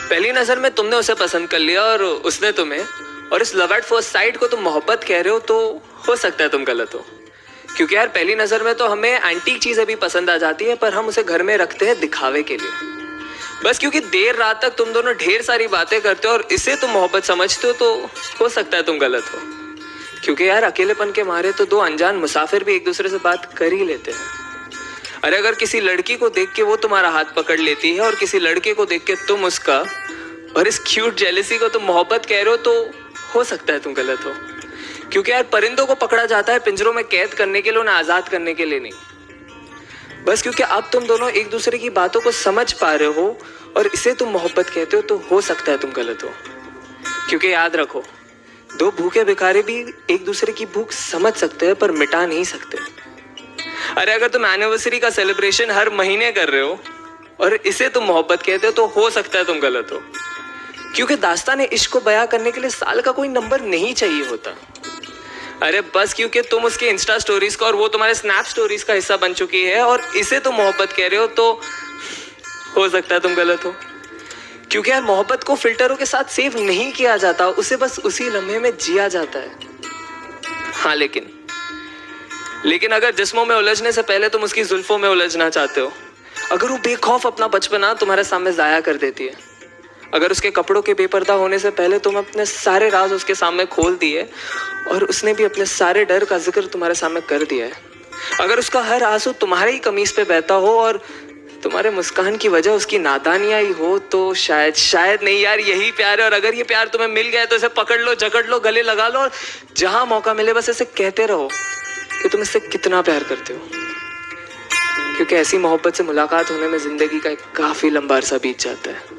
पहली नजर में तुमने उसे पसंद कर लिया और उसने तुम्हें, और इस लव एट फर्स्ट साइट को तुम मोहब्बत कह रहे हो, तो हो सकता है तुम गलत हो। क्योंकि यार पहली नजर में तो हमें एंटीक चीजें भी पसंद आ जाती है, पर हम उसे घर में रखते हैं दिखावे के लिए। बस क्योंकि देर रात तक तुम दोनों ढेर सारी बातें करते हो और इसे तुम मोहब्बत समझते हो, तो हो सकता है तुम गलत हो। क्योंकि यार अकेलेपन के मारे तो दो अनजान मुसाफिर भी एक दूसरे से बात कर ही लेते हैं। अरे अगर किसी लड़की को देख के वो तुम्हारा हाथ पकड़ लेती है और किसी लड़के को देख के तुम उसका, और इस क्यूट जेलसी को तुम मोहब्बत कह रहे हो, तो हो सकता है तुम गलत हो। क्योंकि यार परिंदों को पकड़ा जाता है पिंजरों में कैद करने के लिए, उन्हें आजाद करने के लिए नहीं। बस क्योंकि अब तुम दोनों एक दूसरे की बातों को समझ पा रहे हो और इसे तुम मोहब्बत कहते हो, तो हो सकता है तुम गलत हो। क्योंकि याद रखो, दो भूखे भिखारी भी एक दूसरे की भूख समझ सकते हैं पर मिटा नहीं सकते। अरे अगर तुम एनिवर्सरी का सेलिब्रेशन हर महीने कर रहे हो और इसे तुम मोहब्बत कहते हो, तो हो सकता है तुम गलत हो। क्योंकि दास्तान इश्क को बयां करने के लिए साल का कोई नंबर नहीं चाहिए होता। अरे बस क्योंकि तुम उसके इंस्टा स्टोरीज का और वो तुम्हारे स्नैप स्टोरीज का हिस्सा बन चुकी है और इसे तुम मोहब्बत कह रहे हो, तो हो सकता है तुम गलत हो। क्योंकि यार मोहब्बत को फिल्टरों के साथ सेव नहीं किया जाता, उसे बस उसी लम्हे में जिया जाता है। हाँ लेकिन अगर जिस्मों में उलझने से पहले तुम उसकी जुल्फों में उलझना चाहते हो, अगर वो बेखौफ अपना बचपना तुम्हारे सामने जाया कर देती है, अगर उसके कपड़ों के बेपर्दा होने से पहले तुम अपने सारे राज उसके सामने खोल दिए और उसने भी अपने सारे डर का जिक्र तुम्हारे सामने कर दिया है, अगर उसका हर आंसू तुम्हारे ही कमीज पे बहता हो और तुम्हारे मुस्कान की वजह उसकी नादानियां ही हो, तो शायद नहीं यार यही प्यार है। और अगर ये प्यार तुम्हें मिल गया है तो इसे पकड़ लो, जकड़ लो, गले लगा लो और जहां मौका मिले बस इसे कहते रहो कि तुम इससे कितना प्यार करते हो। क्योंकि ऐसी मोहब्बत से मुलाकात होने में जिंदगी का एक काफी लंबा अरसा बीत जाता है।